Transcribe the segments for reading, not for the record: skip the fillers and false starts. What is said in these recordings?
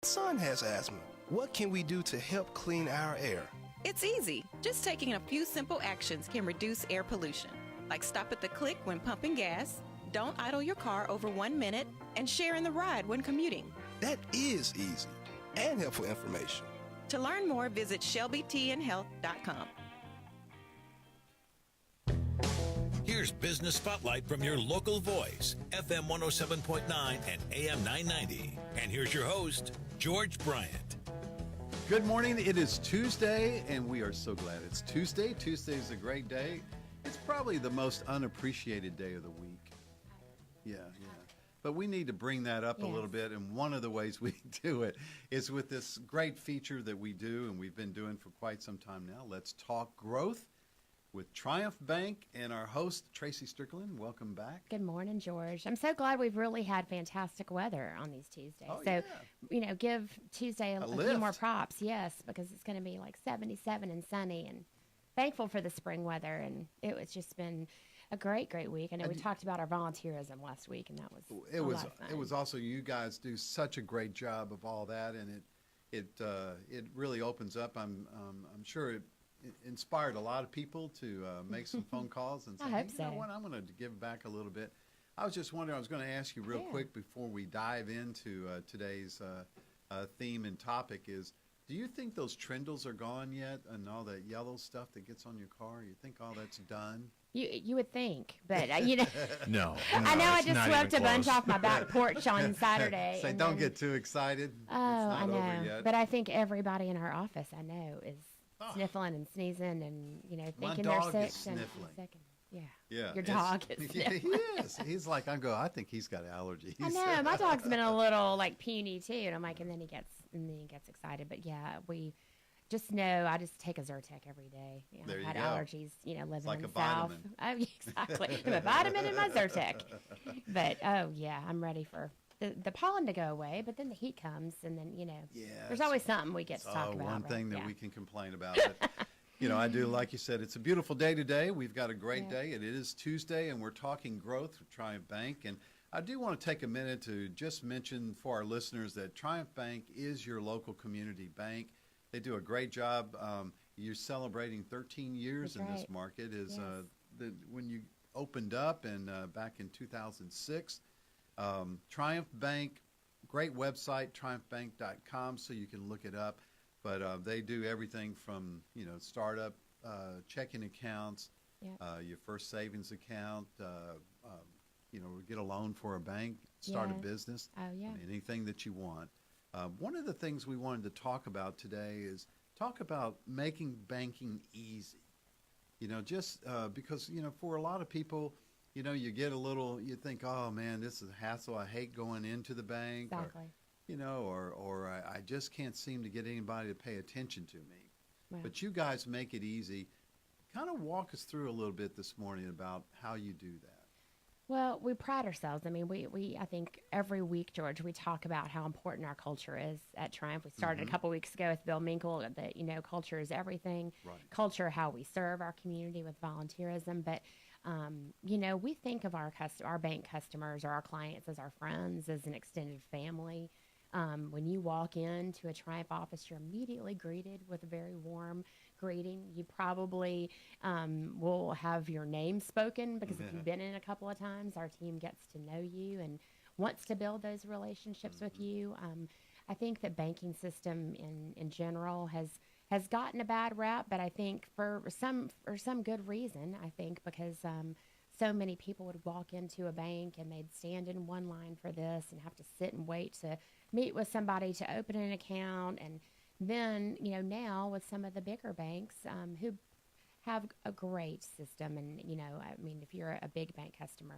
Son has asthma. What can we do to help clean our air? It's easy. Just taking a few simple actions can reduce air pollution, like stop at the click when pumping gas, don't idle your car over 1 minute, and share in the ride when commuting. That is easy and helpful information. To learn more, visit shelbytnhealth.com. Here's Business Spotlight from your local voice, FM 107.9 and AM 990. And here's your host, George Bryant. Good morning. It is Tuesday, and we are so glad it's Tuesday. Tuesday is a great day. It's probably the most unappreciated day of the week. Yeah. But we need to bring that up a little bit, and one of the ways we do it is with this great feature that we do, and we've been doing for quite some time now. Let's Talk Growth with Triumph Bank and our host, Traci Strickland. Welcome back. Good morning, George. I'm so glad we've really had fantastic weather on these Tuesdays. Oh, so, give Tuesday a few lift. more props, yes, because it's going to be like 77 and sunny, and thankful for the spring weather. And it's just been a great week. I know we talked about our volunteerism last week, and that was a lot of fun. It was also, you guys do such a great job of all that, and it really opens up. I'm sure it inspired a lot of people to make some phone calls and say, I hope you know so. what, I'm going to give back a little bit. I was just wondering, I was going to ask you real quick before we dive into today's theme and topic is, do you think those trindles are gone yet and all that yellow stuff that gets on your car? You think all that's done? You would think, but No. I know I just swept a bunch off my back porch on Saturday. Say, don't get too excited. Oh, I know. Over yet. But I think everybody in our office I know is sniffling and sneezing and thinking they're sick. Sniffling. Yeah. Your dog is sniffling. He is. He's like, I think he's got allergies. I know. My dog's been a little puny too, and I'm like, and then he gets excited. But yeah, we just know I just take a Zyrtec every day. There I've had you go. allergies, living like in a the South. vitamin. Oh, exactly. I'm a vitamin in my Zyrtec. But I'm ready for the pollen to go away. But then the heat comes, and then there's always something we get to talk about. One thing right? that we can complain about. But, I do, like you said, it's a beautiful day today. We've got a great day. It is Tuesday, and we're talking growth with Triumph Bank. And I do want to take a minute to just mention for our listeners that Triumph Bank is your local community bank. They do a great job. You're celebrating 13 years in this market. When you opened up back in 2006. Triumph Bank, great website, triumphbank.com, so you can look it up. But they do everything from, startup checking accounts, your first savings account, get a loan for a bank, start a business, anything that you want. One of the things we wanted to talk about today is talk about making banking easy. Because, for a lot of people, you get you think, oh, man, this is a hassle. I hate going into the bank. Exactly. Or I just can't seem to get anybody to pay attention to me. Wow. But you guys make it easy. Kind of walk us through a little bit this morning about how you do that. Well, we pride ourselves. I mean, I think every week, George, we talk about how important our culture is at Triumph. We started a couple weeks ago with Bill Minkle that, culture is everything. Right. Culture, how we serve our community with volunteerism. But, we think of our bank customers or our clients as our friends, as an extended family. When you walk into a Triumph office, you're immediately greeted with a very warm greeting. You probably will have your name spoken because if you've been in a couple of times, our team gets to know you and wants to build those relationships with you. I think the banking system in general has gotten a bad rap, but I think for some good reason. I think because so many people would walk into a bank and they'd stand in one line for this and have to sit and wait to meet with somebody to open an account. And then, now with some of the bigger banks who have a great system. And, if you're a big bank customer,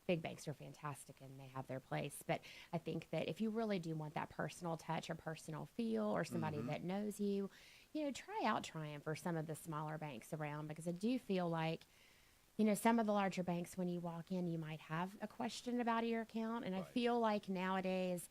big banks are fantastic and they have their place. But I think that if you really do want that personal touch or personal feel or somebody that knows you, try out Triumph or some of the smaller banks around, because I do feel like, some of the larger banks, when you walk in, you might have a question about your account. And I feel like nowadays,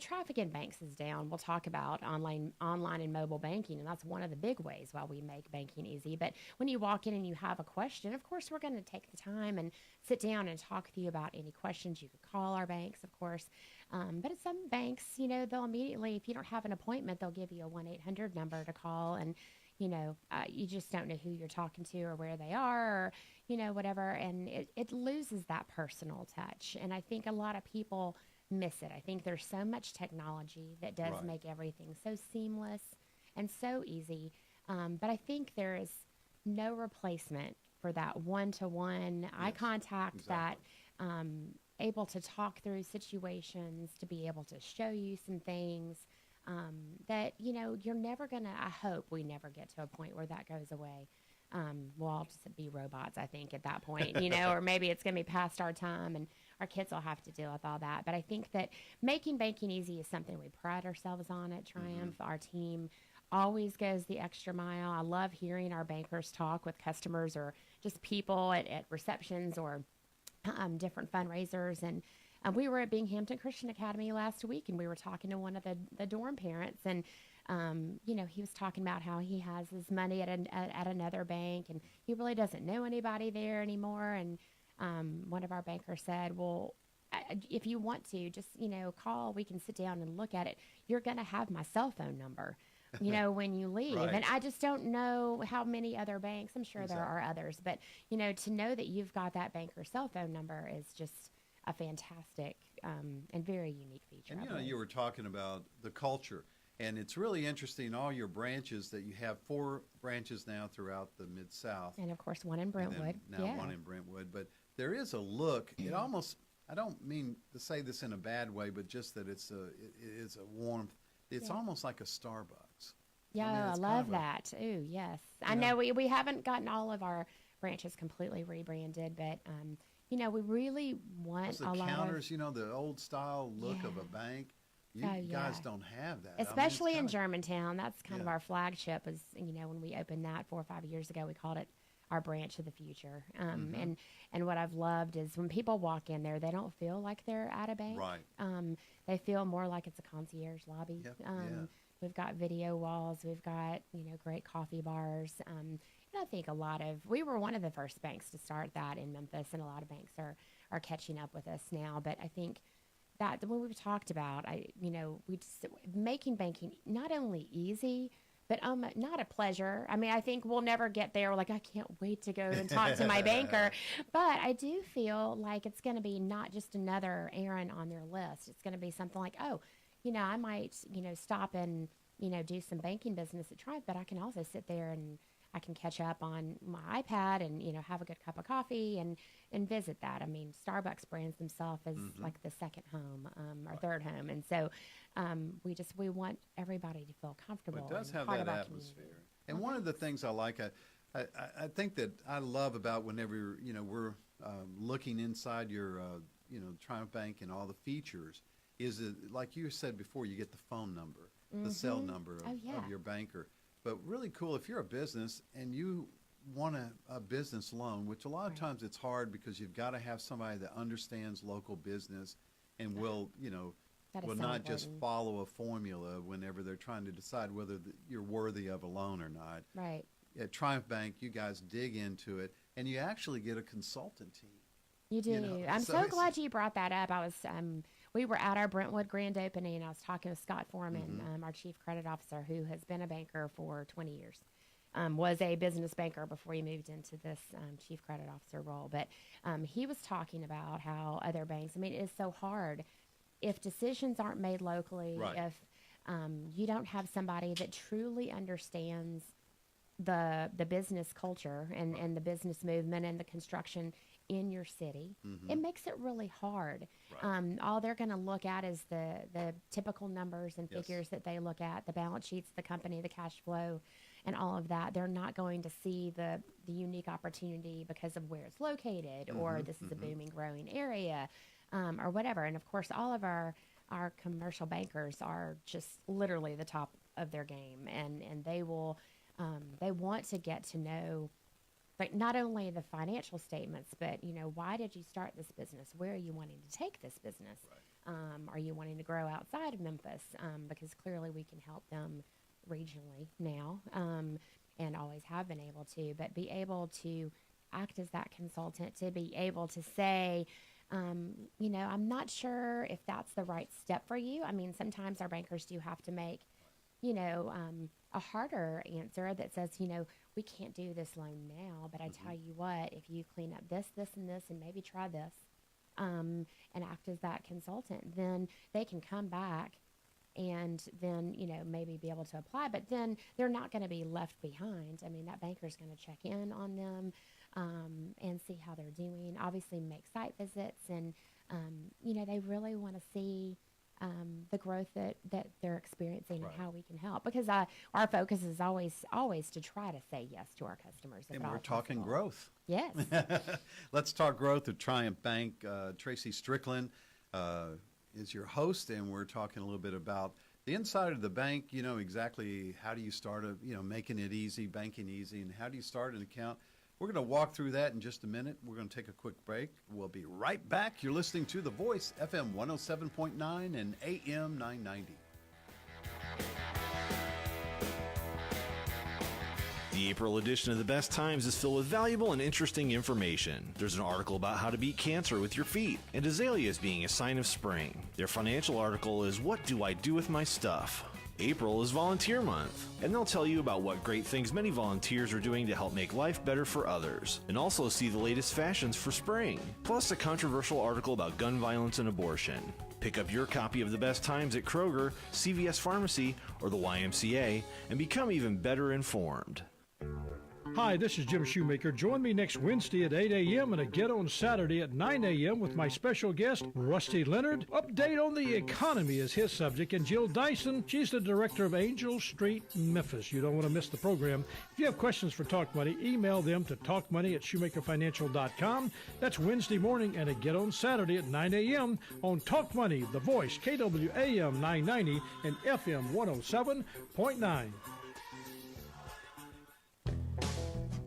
traffic in banks is down. We'll talk about online and mobile banking, and that's one of the big ways why we make banking easy. But when you walk in and you have a question, of course, we're going to take the time and sit down and talk with you about any questions. You could call our banks, of course. But at some banks, they'll immediately, if you don't have an appointment, they'll give you a 1-800 number to call, and you just don't know who you're talking to or where they are, or whatever, and it loses that personal touch. And I think a lot of people miss it. I think there's so much technology that does Right. make everything so seamless and so easy. But I think there is no replacement for that one-to-one eye Yes, contact, exactly. that able to talk through situations, to be able to show you some things, that you're never gonna. I hope we never get to a point where that goes away. We'll all just be robots, I think, at that point, or maybe it's gonna be past our time, and our kids will have to deal with all that. But I think that making banking easy is something we pride ourselves on at Triumph. Our team always goes the extra mile. I love hearing our bankers talk with customers or just people at receptions or different fundraisers. And we were at Binghamton Christian Academy last week, and we were talking to one of the dorm parents, and he was talking about how he has his money at another bank, and he really doesn't know anybody there anymore. And one of our bankers said, well, if you want to, just, call, we can sit down and look at it. You're going to have my cell phone number, when you leave. Right. And I just don't know how many other banks, I'm sure there are Exactly. others, but, to know that you've got that banker's cell phone number is just a fantastic and very unique feature. And I believe. you were talking about the culture, and it's really interesting. All your branches that you have 4 branches now throughout the Mid-South, And of course, one in and Brentwood. then now one in Brentwood. But there is a look. It almost. I don't mean to say this in a bad way, but just that it is a warmth. It's Yeah. almost like a Starbucks. Yeah, I it's kind love of a- that. Ooh, yes. I You know- know we haven't gotten all of our branches completely rebranded, but we really want The a lot counters, the old style look of Yeah. a bank. You Oh, guys yeah. don't have that. I mean, it's especially in kinda- Germantown. That's kind of Yeah. our flagship. Is when we opened that 4 or 5 years ago, we called it our branch of the future. Mm-hmm. And what I've loved is when people walk in there, they don't feel like they're at a bank. Right. They feel more like it's a concierge lobby. Yep, yeah. We've got video walls. We've got great coffee bars. And I think we were one of the first banks to start that in Memphis, and a lot of banks are catching up with us now. But I think that when we've talked about, we just making banking not only easy, but not a pleasure. I mean, I think we'll never get there. We're like, I can't wait to go and talk to my banker. But I do feel like it's going to be not just another errand on their list. It's going to be something like, oh, I might, stop and, do some banking business at Triumph, but I can also sit there and I can catch up on my iPad and, have a good cup of coffee and visit that. I mean, Starbucks brands themselves as like the second home, or third home. And so we want everybody to feel comfortable. But it does and have part that of our atmosphere. community. And one of the things I like, I think that I love about whenever we're looking inside your Triumph Bank and all the features is that, like you said before, you get the phone number, the cell number of, Oh, yeah. of your banker. But really cool if you're a business and you want a business loan, which a lot of Right. times it's hard because you've got to have somebody that understands local business and will That is will so not just important. follow a formula whenever they're trying to decide whether you're worthy of a loan or not. Right. At Triumph Bank, you guys dig into it, and you actually get a consultant team. You do. You know, I'm so so it's- glad you brought that up. I was, we were at our Brentwood grand opening, and I was talking with Scott Foreman, our chief credit officer, who has been a banker for 20 years. Was a business banker before he moved into this chief credit officer role. But he was talking about how other banks, I mean, it is so hard if decisions aren't made locally, Right. if you don't have somebody that truly understands the business culture and the business movement and the construction in your city, it makes it really hard. Right. All they're going to look at is the typical numbers and Yes. figures that they look at, the balance sheets, the company, the cash flow, and all of that. They're not going to see the unique opportunity because of where it's located, or this is a booming, growing area, or whatever. And of course, all of our commercial bankers are just literally the top of their game, and they will they want to get to know, like, not only the financial statements, but why did you start this business? Where are you wanting to take this business? Are you wanting to grow outside of Memphis? Because clearly we can help them regionally now, and always have been able to. But be able to act as that consultant, to be able to say, I'm not sure if that's the right step for you. I mean, sometimes our bankers do have to make, a harder answer that says, we can't do this loan now, but I tell you what, if you clean up this, this, and this, and maybe try this, and act as that consultant, then they can come back and then, maybe be able to apply, but then they're not going to be left behind. I mean, that banker's going to check in on them, and see how they're doing, obviously make site visits, and, they really want to see the growth that they're experiencing Right. and how we can help. Because our focus is always to try to say yes to our customers. If And at we're all talking possible. growth. Yes. Let's talk growth at Triumph Bank. Traci Strickland is your host, and we're talking a little bit about the inside of the bank. Exactly how do you start making it easy, banking easy, and how do you start an account? We're going to walk through that in just a minute. We're going to take a quick break. We'll be right back. You're listening to The Voice, FM 107.9 and AM 990. The April edition of the Best Times is filled with valuable and interesting information. There's an article about how to beat cancer with your feet, and azaleas being a sign of spring. Their financial article is What Do I Do With My Stuff? April is Volunteer Month, and they'll tell you about what great things many volunteers are doing to help make life better for others, and also see the latest fashions for spring, plus a controversial article about gun violence and abortion. Pick up your copy of The Best Times at Kroger, CVS Pharmacy, or the YMCA, and become even better informed. Hi, this is Jim Shoemaker. Join me next Wednesday at 8 a.m. and again on Saturday at 9 a.m. with my special guest, Rusty Leonard. Update on the economy is his subject, and Jill Dyson, she's the director of Angel Street, Memphis. You don't want to miss the program. If you have questions for Talk Money, email them to talkmoney@shoemakerfinancial.com. That's Wednesday morning and again on Saturday at 9 a.m. on Talk Money, The Voice, KWAM 990 and FM 107.9.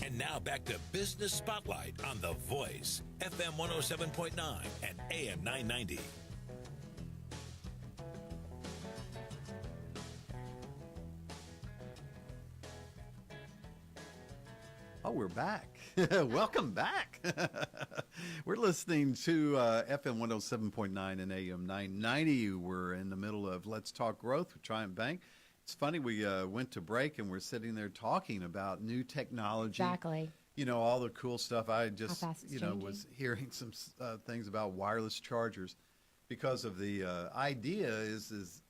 And now back to Business Spotlight on The Voice, FM 107.9 and AM 990. Oh, we're back. Welcome back. We're listening to FM 107.9 and AM 990. We're in the middle of Let's Talk Growth with Triumph Bank. It's funny, we went to break and we're sitting there talking about new technology. Exactly. All the cool stuff. I just, fast it's changing. was hearing some things about wireless chargers because of the idea is this,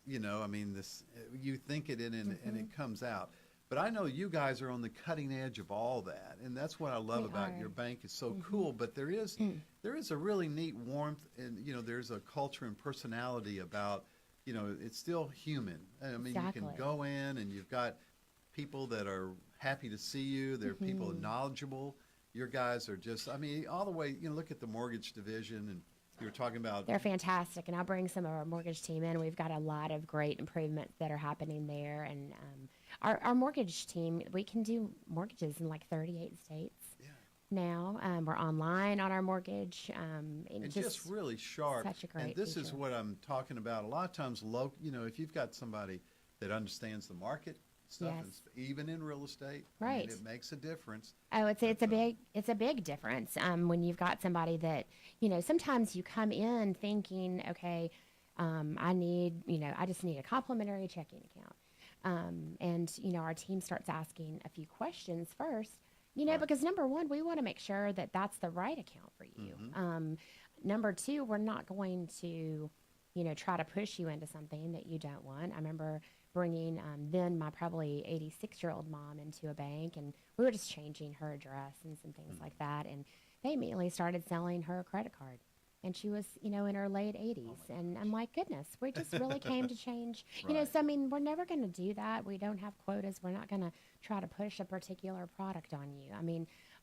you think it in and it comes out. But I know you guys are on the cutting edge of all that, and that's what I love about your bank. It's so cool. But there is a really neat warmth, and there's a culture and personality about. It's still human. I mean, Exactly. you can go in and you've got people that are happy to see you. There are people knowledgeable. Your guys are just, all the way, look at the mortgage division, and you were talking about. They're fantastic, and I'll bring some of our mortgage team in. We've got a lot of great improvements that are happening there, and our mortgage team, we can do mortgages in like 38 states. Now we're online on our mortgage. And just really sharp. Such a great And this is feature. what I'm talking about. A lot of times, if you've got somebody that understands the market stuff, Yes. even in real estate, Right. it makes a difference. Oh, it's a big difference when you've got somebody that sometimes you come in thinking, okay, I just need a complimentary checking account, and our team starts asking a few questions first. Because number one, we want to make sure that that's the right account for you. Number two, we're not going to, try to push you into something that you don't want. I remember bringing then my probably 86-year-old mom into a bank, and we were just changing her address and some things like that. And they immediately started selling her a credit card. And she was, in her late 80s. And I'm like, goodness, we just really came to change. Right. We're never going to do that. We don't have quotas. We're not going to try to push a particular product on you.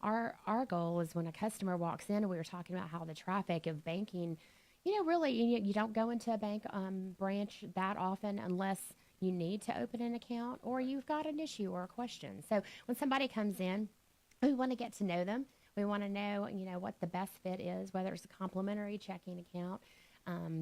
Our goal is when a customer walks in, and we were talking about how the traffic of banking, really, you don't go into a bank branch that often unless you need to open an account or you've got an issue or a question. So when somebody comes in, we want to get to know them. We want to know, what the best fit is, whether it's a complimentary checking account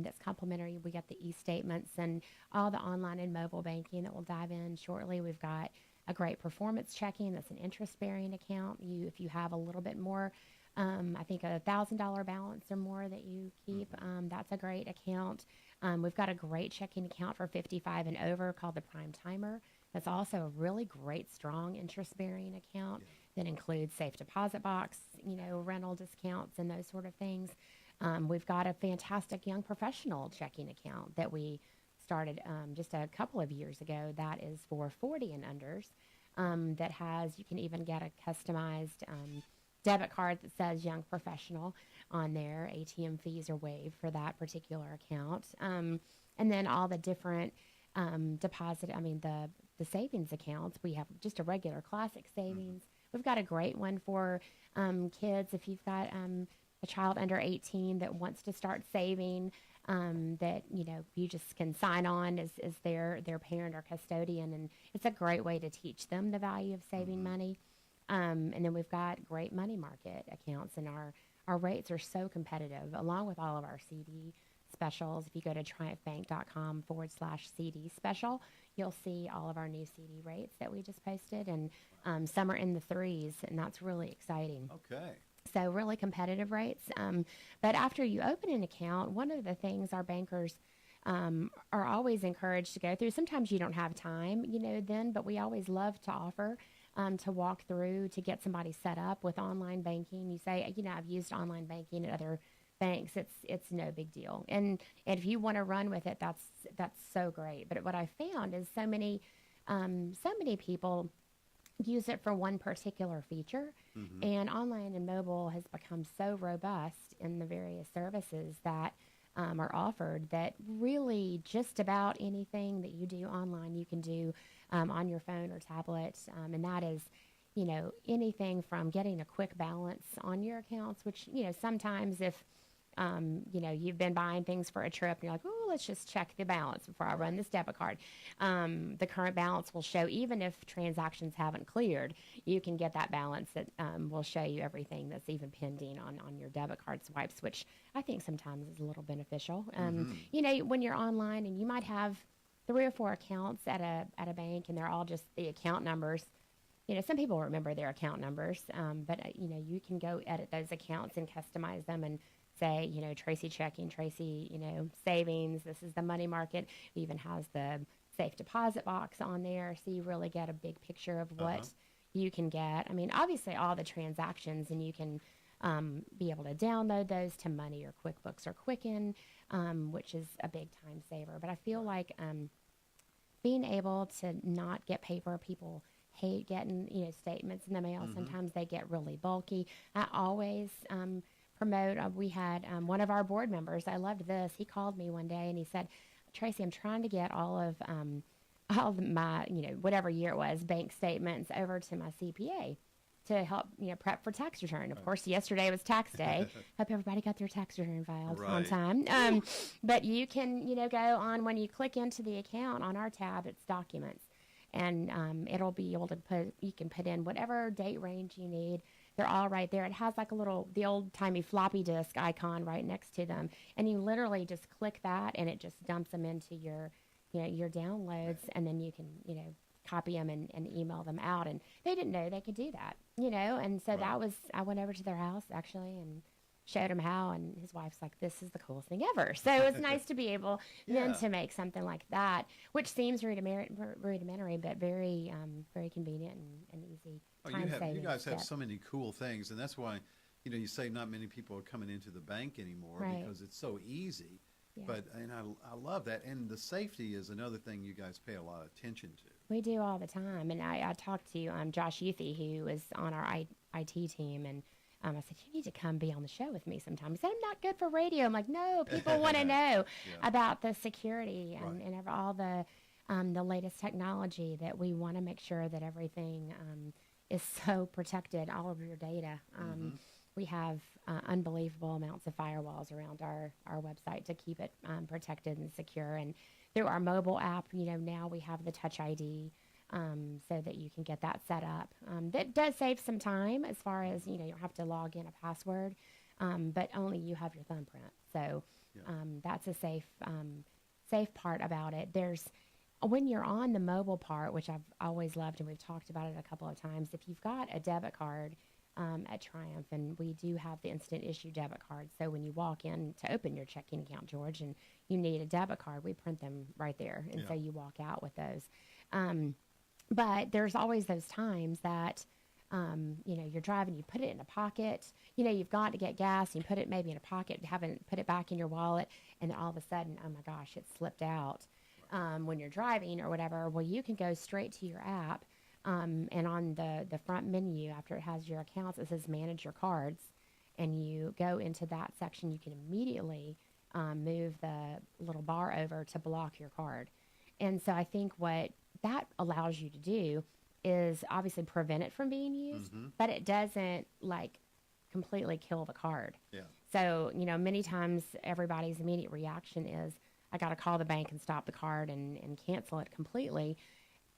that's complimentary. We got the e-statements and all the online and mobile banking that we'll dive in shortly. We've got a great performance checking that's an interest-bearing account. If you have a little bit more I think $1,000 balance or more that you keep. That's a great account. We've got a great checking account for 55 and over called the Prime Timer. That's also a really great, strong interest-bearing account that includes safe deposit box, rental discounts and those sort of things. We've got a fantastic young professional checking account that we started just a couple of years ago. That is for 40 and unders. You can even get a customized debit card that says Young Professional on there. ATM fees are waived for that particular account. And then all the different the savings accounts. We have just a regular classic savings. We've got a great one for kids. If you've got a child under 18 that wants to start saving, that you just can sign on as their parent or custodian, and it's a great way to teach them the value of saving money. And then we've got great money market accounts, and our rates are so competitive, along with all of our CD specials. If you go to triumphbank.com/CD special, you'll see all of our new CD rates that we just posted, and some are in the threes, and that's really exciting. Okay. So really competitive rates. But after you open an account, one of the things our bankers are always encouraged to go through, sometimes you don't have time, then, but we always love to offer to walk through to get somebody set up with online banking. You say, I've used online banking at other banks. It's no big deal. And if you want to run with it, that's so great. But what I found is so many people use it for one particular feature, and online and mobile has become so robust in the various services that are offered that really just about anything that you do online you can do on your phone or tablet, and that is anything from getting a quick balance on your accounts, which sometimes if you've been buying things for a trip and you're like, oh, let's just check the balance before I run this debit card. The current balance will show, even if transactions haven't cleared, you can get that balance that will show you everything that's even pending on your debit card swipes, which I think sometimes is a little beneficial. When you're online and you might have 3 or 4 accounts at a bank and they're all just the account numbers. Some people remember their account numbers, but you can go edit those accounts and customize them and say, Traci checking, Traci, savings, this is the money market. It even has the safe deposit box on there, so you really get a big picture of what you can get. I mean, obviously all the transactions, and you can be able to download those to Money or QuickBooks or Quicken, which is a big time saver. But I feel like being able to not get paper, people hate getting, statements in the mail. Sometimes they get really bulky. I always promote. We had one of our board members. I loved this. He called me one day and he said, "Traci, I'm trying to get all of my, whatever year it was, bank statements over to my CPA to help, prep for tax return." Of course, yesterday was tax day. Hope everybody got their tax return filed on time. But you can, go on when you click into the account on our tab, it's documents. And it'll be able to you can put in whatever date range you need. They're all right there. It has like the old-timey floppy disk icon right next to them. And you literally just click that and it just dumps them into your downloads. And then you can, copy them and email them out. And they didn't know they could do that, And so I went over to their house actually and showed him how, and his wife's like, "This is the coolest thing ever." So it's nice to be able then to make something like that, which seems rudimentary, but very very convenient and easy. You guys have so many cool things, and that's why you say not many people are coming into the bank anymore because it's so easy. Yeah. But I love that, and the safety is another thing you guys pay a lot of attention to. We do all the time, and I talked to Josh Youthy, who is on our IT team, and I said, "You need to come be on the show with me sometime." He said, "I'm not good for radio." I'm like, "No, people want to know about the security and all the latest technology, that we want to make sure that everything is so protected, all of your data." We have unbelievable amounts of firewalls around our website to keep it protected and secure. And through our mobile app, now we have the Touch ID. So that you can get that set up. That does save some time as far as, you don't have to log in a password, but only you have your thumbprint. So that's a safe part about it. When you're on the mobile part, which I've always loved, and we've talked about it a couple of times, if you've got a debit card at Triumph, and we do have the instant issue debit card. So when you walk in to open your checking account, George, and you need a debit card, we print them right there, and so you walk out with those. But there's always those times that you're driving, you put it in a pocket, you've got to get gas, you put it maybe in a pocket, haven't put it back in your wallet, and then all of a sudden, oh my gosh, it slipped out when you're driving or whatever. Well, you can go straight to your app, and on the front menu, after it has your accounts, it says manage your cards, and you go into that section. You can immediately move the little bar over to block your card. And so I think what that allows you to do is obviously prevent it from being used, but it doesn't completely kill the card. Yeah. So, many times everybody's immediate reaction is, I got to call the bank and stop the card and cancel it completely.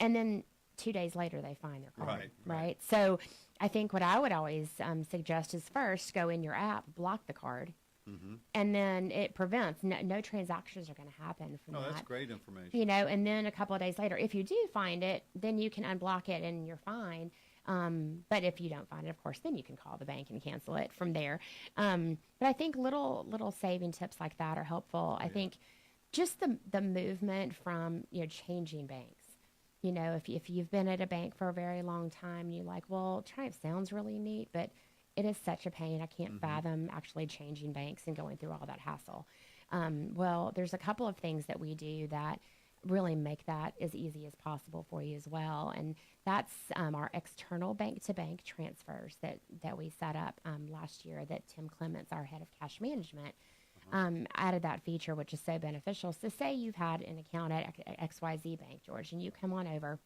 And then 2 days later, they find their card. Right. So I think what I would always suggest is first go in your app, block the card. And then it prevents, no transactions are going to happen from that. Oh, that's great information. And then a couple of days later, if you do find it, then you can unblock it and you're fine. But if you don't find it, of course, then you can call the bank and cancel it from there. But I think little saving tips like that are helpful. I think just the movement from, changing banks. If you've been at a bank for a very long time, you're like, well, Triumph sounds really neat, but it is such a pain. I can't fathom actually changing banks and going through all that hassle. Well, there's a couple of things that we do that really make that as easy as possible for you as well. And that's our external bank-to-bank transfers that we set up last year, that Tim Clements, our head of cash management, added that feature, which is so beneficial. So say you've had an account at XYZ Bank, George, and you come on over,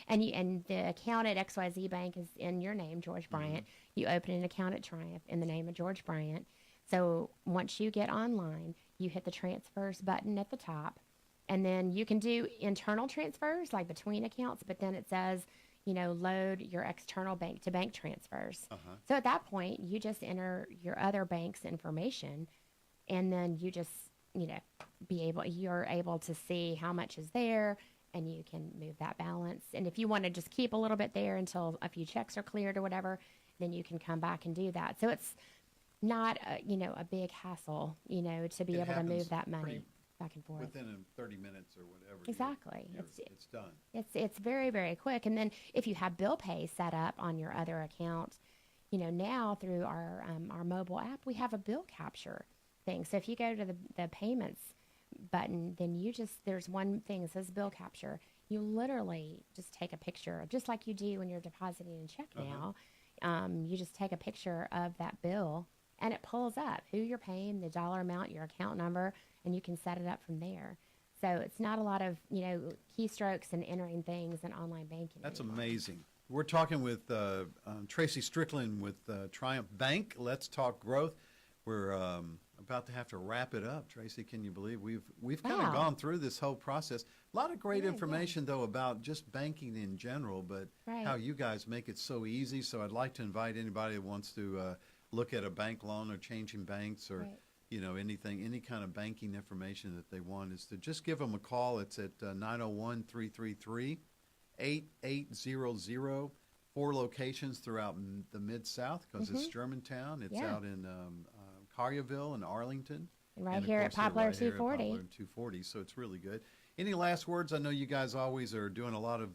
and the account at XYZ Bank is in your name, George Bryant. You open an account at Triumph in the name of George Bryant. So once you get online, you hit the transfers button at the top, and then you can do internal transfers like between accounts, but then it says, load your external bank-to-bank transfers. So at that point, you just enter your other bank's information, and then you just, you're able to see how much is there, and you can move that balance. And if you want to just keep a little bit there until a few checks are cleared or whatever, then you can come back and do that. So it's not, a big hassle, to be able to move that money back and forth. Within 30 minutes or whatever. Exactly. It's done. It's very, very quick. And then if you have bill pay set up on your other account, now through our mobile app, we have a bill capture thing. So if you go to the payments button, then there's one thing that says bill capture. You literally just take a picture, just like you do when you're depositing a check now. You just take a picture of that bill, and it pulls up who you're paying, the dollar amount, your account number, and you can set it up from there. So it's not a lot of, keystrokes and entering things in online banking. That's anymore. amazing. We're talking with Traci Strickland with Triumph Bank. Let's talk growth. We're about to have to wrap it up. Tracy, can you believe we've kind of gone through this whole process? A lot of great information, though, about just banking in general, but how you guys make it so easy. So I'd like to invite anybody that wants to look at a bank loan or changing banks or anything, any kind of banking information that they want, is to just give them a call. It's at 901-333-8800. 4 locations throughout the Mid-South, because it's Germantown. It's out in Collierville and Arlington. And right here at Poplar 240. Poplar 240, so it's really good. Any last words? I know you guys always are doing a lot of,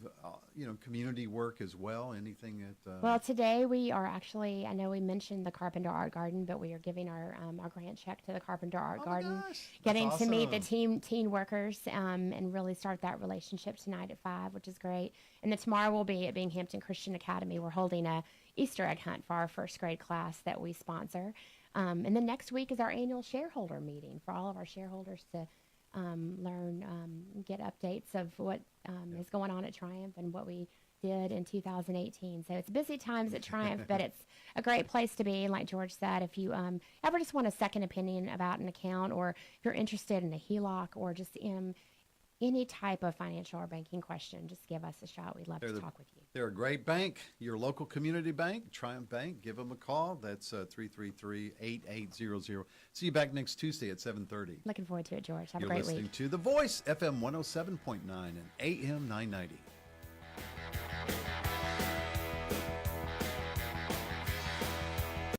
community work as well. Anything that... Well, today we are actually, I know we mentioned the Carpenter Art Garden, but we are giving our grant check to the Carpenter Art Garden. Getting to meet the teen workers and really start that relationship tonight at 5, which is great. And then tomorrow we'll be at Binghamton Christian Academy. We're holding a Easter egg hunt for our first grade class that we sponsor. And then next week is our annual shareholder meeting for all of our shareholders to learn, get updates of what is going on at Triumph and what we did in 2018. So it's busy times at Triumph, but it's a great place to be. And like George said, if you ever just want a second opinion about an account, or if you're interested in a HELOC or just in any type of financial or banking question, just give us a shot. We'd love to talk with you. They're a great bank, your local community bank, Triumph Bank. Give them a call. That's 333-8800. See you back next Tuesday at 7:30. Looking forward to it, George. Have You're a great listening week. to The Voice, FM 107.9 and AM 990.